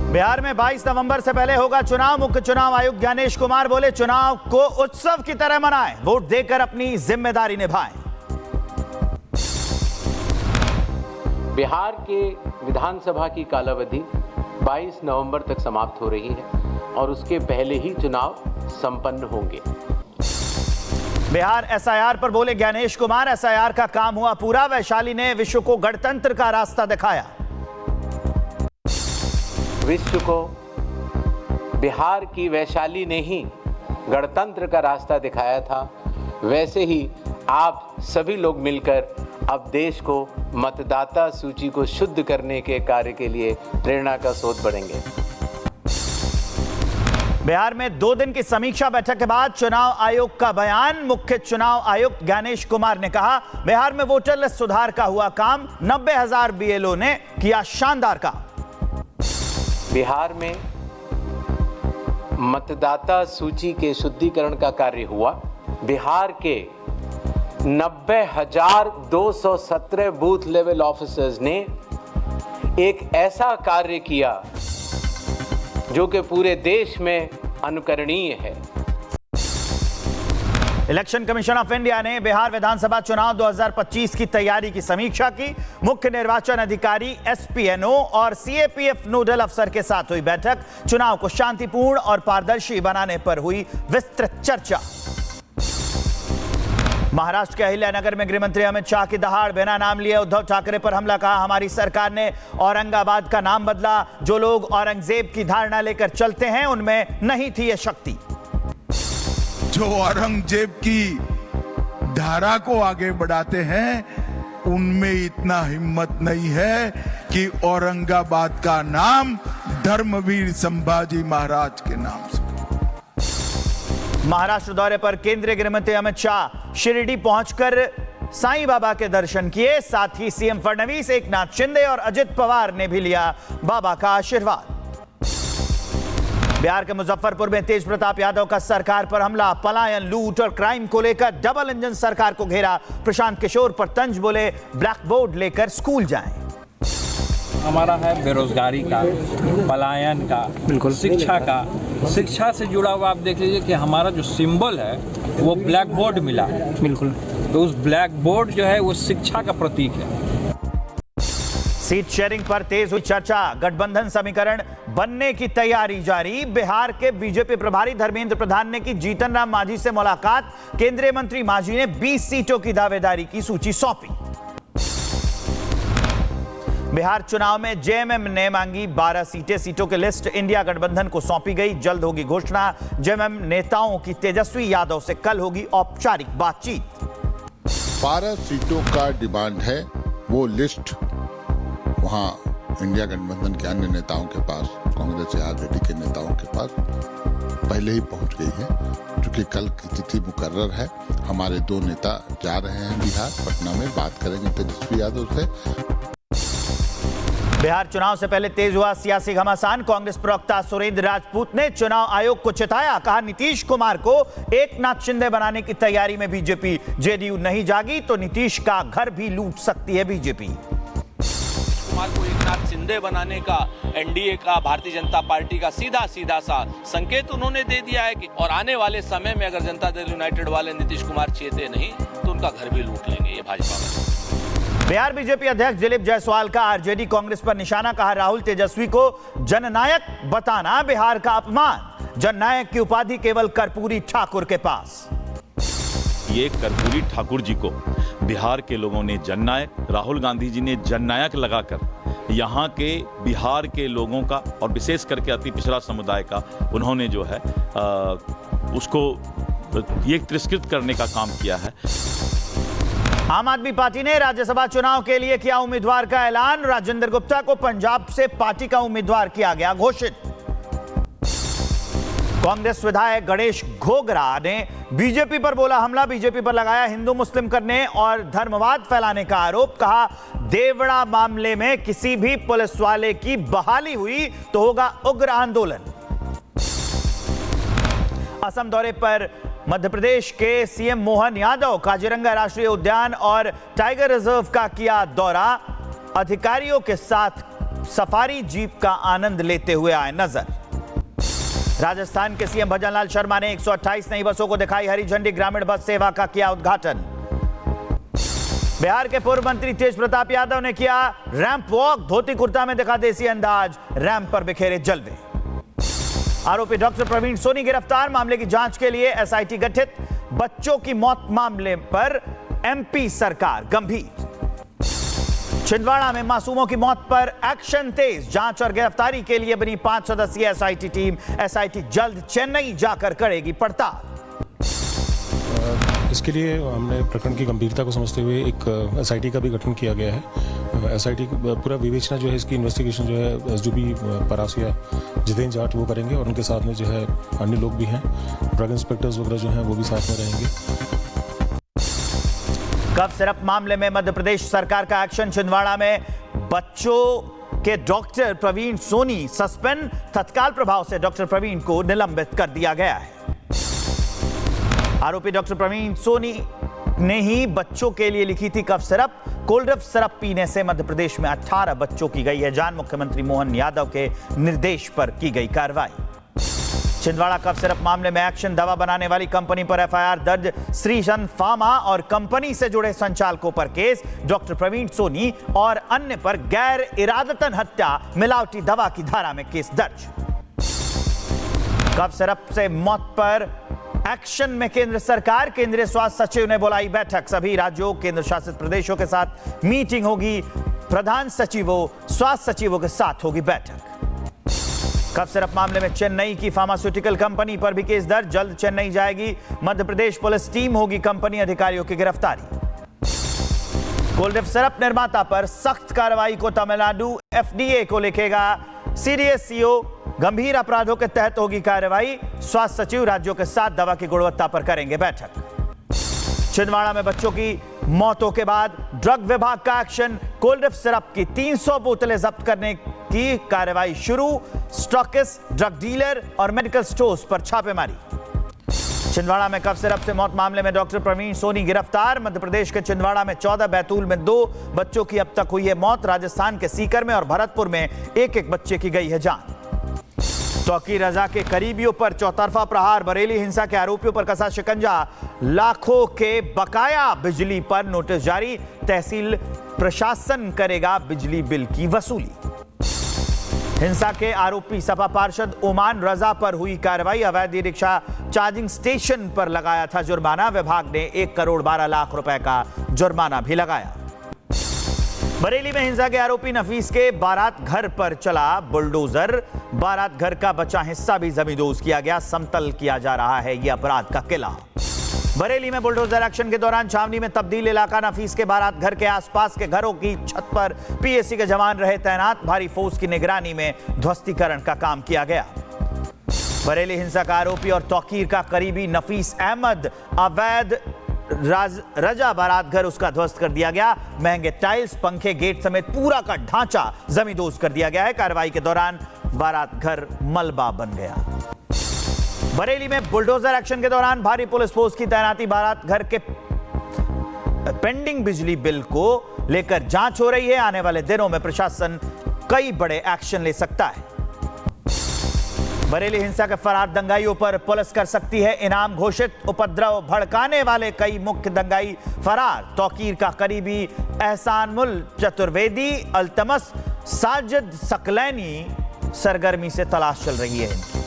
बिहार में 22 नवंबर से पहले होगा चुनाव। मुख्य चुनाव आयुक्त ज्ञानेश कुमार बोले, चुनाव को उत्सव की तरह मनाएं, वोट देकर अपनी जिम्मेदारी निभाएं। बिहार के विधानसभा की कालावधि 22 नवंबर तक समाप्त हो रही है और उसके पहले ही चुनाव संपन्न होंगे। बिहार एसआईआर पर बोले ज्ञानेश कुमार, एसआईआर का काम हुआ पूरा। वैशाली ने विश्व को गणतंत्र का रास्ता दिखाया। विश्व को बिहार की वैशाली ने ही गणतंत्र का रास्ता दिखाया था। वैसे ही आप सभी लोग मिलकर अब देश को मतदाता सूची को शुद्ध करने के कार्य के लिए प्रेरणा का स्रोत बढ़ेंगे। बिहार में 2 दिन की समीक्षा बैठक के बाद चुनाव आयोग का बयान। मुख्य चुनाव आयुक्त ज्ञानेश कुमार ने कहा, बिहार में वोटर लिस्ट सुधार का हुआ काम, 90,000 बीएलओ ने किया शानदार काम। बिहार में मतदाता सूची के शुद्धिकरण का कार्य हुआ। बिहार के 90,217 बूथ लेवल ऑफिसर्स ने एक ऐसा कार्य किया जो कि पूरे देश में अनुकरणीय है। इलेक्शन कमीशन ऑफ इंडिया ने बिहार विधानसभा चुनाव 2025 की तैयारी की समीक्षा की। मुख्य निर्वाचन अधिकारी, एसपीएनओ और सीएपीएफ नोडल अफसर के साथ हुई बैठक। चुनाव को शांतिपूर्ण और पारदर्शी बनाने पर हुई विस्तृत चर्चा। महाराष्ट्र के अहिल्यानगर में गृहमंत्री अमित शाह की दहाड़, बिना नाम लिए उद्धव ठाकरे पर हमला। कहा, हमारी सरकार ने औरंगाबाद का नाम बदला। जो लोग औरंगजेब की धारणा लेकर चलते हैं उनमें नहीं थी यह शक्ति। जो औरंगजेब की धारा को आगे बढ़ाते हैं उनमें इतना हिम्मत नहीं है कि औरंगाबाद का नाम धर्मवीर संभाजी महाराज के नाम से। महाराष्ट्र दौरे पर केंद्रीय गृहमंत्री अमित शाह शिरडी पहुंचकर साईं बाबा के दर्शन किए। साथ ही सीएम फडणवीस, एकनाथ शिंदे और अजित पवार ने भी लिया बाबा का आशीर्वाद। बिहार के मुजफ्फरपुर में तेज प्रताप यादव का सरकार पर हमला। पलायन, लूट और क्राइम को लेकर डबल इंजन सरकार को घेरा। प्रशांत किशोर पर तंज, बोले ब्लैक बोर्ड लेकर स्कूल जाएं। हमारा है बेरोजगारी का, पलायन का, बिल्कुल शिक्षा का। शिक्षा से जुड़ा हुआ आप देख लीजिए कि हमारा जो सिंबल है वो ब्लैक बोर्ड मिला, बिल्कुल। तो उस ब्लैक बोर्ड जो है वो शिक्षा का प्रतीक है। सीट शेयरिंग पर तेज हुई चर्चा। गठबंधन समीकरण बनने की तैयारी जारी। बिहार के बीजेपी प्रभारी धर्मेंद्र प्रधान ने की जीतन राम मांझी से मुलाकात। केंद्रीय मंत्री मांझी ने 20 सीटों की दावेदारी की सूची सौंपी। बिहार चुनाव में जेएमएम ने मांगी 12 सीटें। सीटों की लिस्ट इंडिया गठबंधन को सौंपी गई। जल्द होगी घोषणा। जेएमएम नेताओं की तेजस्वी यादव से कल होगी औपचारिक बातचीत। 12 सीटों का डिमांड है। वो लिस्ट वहां इंडिया गठबंधन के अन्य नेताओं के पास, कांग्रेस या आरजेडी के नेताओं के पास पहले ही पहुंच गई है, क्योंकि कल की तिथि मुकर्रर है। हमारे 2 नेता जा रहे हैं बिहार, पटना में बात करेंगे तेजस्वी यादव से। बिहार चुनाव से पहले तेज हुआ सियासी घमासान। कांग्रेस प्रवक्ता सुरेंद्र राजपूत ने चुनाव आयोग को चिताया। कहा, नीतीश कुमार को एकनाथ शिंदे बनाने की तैयारी में बीजेपी। जेडीयू नहीं जागी तो नीतीश का घर भी लूट सकती है बीजेपी। कुमार को एकनाथ शिंदे बनाने का एनडीए का, भारतीय जनता पार्टी का सीधा सा संकेत उन्होंने दे दिया है कि और आने वाले समय में अगर जनता दल यूनाइटेड वाले नीतीश कुमार चेते नहीं तो उनका घर भी लूट लेंगे ये भाजपा। बिहार बीजेपी अध्यक्ष दिलीप जायसवाल का आरजेडी कांग्रेस पर निशाना। कहा, राहुल तेजस्वी को जननायक बताना बिहार का अपमान। जननायक की उपाधि केवल कर्पूरी ठाकुर के पास। ये कर्पूरी ठाकुर जी को बिहार के लोगों ने जननायक, राहुल गांधी जी ने जननायक लगाकर यहाँ के बिहार के लोगों का और विशेष करके अति पिछड़ा समुदाय का उन्होंने जो है उसको ये तिरस्कृत करने का काम किया है। आम आदमी पार्टी ने राज्यसभा चुनाव के लिए किया उम्मीदवार का ऐलान। राजेंद्र गुप्ता को पंजाब से पार्टी का उम्मीदवार किया गया घोषित। कांग्रेस विधायक गणेश घोगरा ने बीजेपी पर बोला हमला। बीजेपी पर लगाया हिंदू मुस्लिम करने और धर्मवाद फैलाने का आरोप। कहा, देवड़ा मामले में किसी भी पुलिस वाले की बहाली हुई तो होगा उग्र आंदोलन। असम दौरे पर मध्य प्रदेश के सीएम मोहन यादव काजीरंगा राष्ट्रीय उद्यान और टाइगर रिजर्व का किया दौरा। अधिकारियों के साथ सफारी जीप का आनंद लेते हुए आए नजर। राजस्थान के सीएम भजनलाल शर्मा ने 128 नई बसों को दिखाई हरी झंडी, ग्रामीण बस सेवा का किया उद्घाटन। बिहार के पूर्व मंत्री तेज प्रताप यादव ने किया रैंप वॉक, धोती कुर्ता में दिखा देसी अंदाज, रैंप पर बिखेरे जलवे। आरोपी डॉक्टर प्रवीण सोनी गिरफ्तार, मामले की जांच के लिए एसआईटी गठित। बच्चों की मौत मामले पर एमपी सरकार गंभीर। छिंदवाड़ा में मासूमों की मौत पर एक्शन तेज, जांच और गिरफ्तारी के लिए बनी 5 सदस्यीय एसआईटी टीम। एसआईटी जल्द चेन्नई जाकर करेगी पड़ताल। इसके लिए हमने प्रकरण की गंभीरता को समझते हुए एक एसआईटी का भी गठन किया गया है। एसआईटी पूरा विवेचना जो है, इसकी इन्वेस्टिगेशन जो है एसडीपी परासिया जितेंद्र जाट वो करेंगे और उनके साथ में जो है अन्य लोग भी हैं, ड्रग इंस्पेक्टर्स वगैरह जो हैं वो भी साथ में रहेंगे। कफ सिरप मामले में मध्य प्रदेश सरकार का एक्शन। छिंदवाड़ा में बच्चों के डॉक्टर प्रवीण सोनी सस्पेंड, तत्काल प्रभाव से डॉक्टर प्रवीण को निलंबित कर दिया गया है। आरोपी डॉक्टर प्रवीण सोनी ने ही बच्चों के लिए लिखी थी कफ सिरप। कोल्ड सिरप पीने से मध्य प्रदेश में 18 बच्चों की गई है जान, मुख्यमंत्री मोहन यादव के निर्देश पर की गई कार्रवाई। छिंदवाड़ा कफ सिरप मामले में एक्शन, दवा बनाने वाली कंपनी पर एफआईआर दर्ज, श्रीशन फार्मा और कंपनी से जुड़े संचालकों पर केस। डॉक्टर प्रवीण सोनी और अन्य पर गैर इरादतन हत्या, मिलावटी दवा की धारा में केस दर्ज। कफ सिरप से मौत पर एक्शन में केंद्र सरकार, केंद्रीय स्वास्थ्य सचिव ने बुलाई बैठक। सभी राज्यों, केंद्र शासित प्रदेशों के साथ मीटिंग होगी। प्रधान सचिवों, स्वास्थ्य सचिवों के साथ होगी बैठक। कफ सिरप मामले में चेन्नई की फार्मास्यूटिकल कंपनी पर भी केस दर्ज, जल्द चेन्नई जाएगी मध्य प्रदेश पुलिस टीम, होगी कंपनी अधिकारियों की गिरफ्तारी। कोल्ड सिरप निर्माता पर सख्त कार्रवाई को तमिलनाडु एफडीए को लिखेगा सीडीएससीओ, गंभीर अपराधों के तहत होगी कार्रवाई। स्वास्थ्य सचिव राज्यों के साथ दवा की गुणवत्ता पर करेंगे बैठक। छिंदवाड़ा में बच्चों की मौतों के बाद ड्रग विभाग का एक्शन, कोल्ड सिरप की 300 बोतलें जब्त करने की कार्रवाई शुरू। स्टॉकिस्ट, ड्रग डीलर और मेडिकल स्टोर्स पर छापेमारी। छिंदवाड़ा में कफ सिरप से मौत मामले में डॉक्टर प्रवीण सोनी गिरफ्तार। मध्य प्रदेश के छिंदवाड़ा में 14, बैतूल में 2 बच्चों की अब तक हुई है मौत। राजस्थान के सीकर में और भरतपुर में एक बच्चे की गई है जान। तौकीर रजा के करीबियों पर चौतरफा प्रहार, बरेली हिंसा के आरोपियों पर कसा शिकंजा। लाखों के बकाया बिजली पर नोटिस जारी, तहसील प्रशासन करेगा बिजली बिल की वसूली। हिंसा के आरोपी सपा पार्षद ओमान रजा पर हुई कार्रवाई, अवैध रिक्शा चार्जिंग स्टेशन पर लगाया था जुर्माना। विभाग ने 1 करोड़ 12 लाख रुपए का जुर्माना भी लगाया। बरेली में हिंसा के आरोपी नफीस के बारात घर पर चला बुलडोजर, बारात घर का बचा हिस्सा भी जमींदोज किया गया। समतल किया जा रहा है यह अपराध का किला। बरेली में बुलडोजर एक्शन के दौरान छावनी में तब्दील इलाका, नफीस के बारात घर के आसपास के घरों की छत पर पीएसी के जवान रहे तैनात। भारी फोर्स की निगरानी में ध्वस्तीकरण का काम किया गया। बरेली हिंसा का आरोपी और तौकीर का करीबी नफीस अहमद, अवैध रजा बारात घर उसका ध्वस्त कर दिया गया। महंगे टाइल्स, पंखे, गेट समेत पूरा का ढांचा जमींदोज कर दिया गया है। कार्रवाई के दौरान बारात घर मलबा बन गया। बरेली में बुलडोजर एक्शन के दौरान भारी पुलिस फोर्स की तैनाती, बारात घर के पेंडिंग बिजली बिल को लेकर जांच हो रही है। आने वाले दिनों में प्रशासन कई बड़े एक्शन ले सकता है। बरेली हिंसा के फरार दंगाइयों पर पुलिस कर सकती है इनाम घोषित। उपद्रव भड़काने वाले कई मुख्य दंगाई फरार। तौकीर का करीबी एहसानुल चतुर्वेदी, अल्तमस, साजिद सकलैनी सरगर्मी से तलाश चल रही है।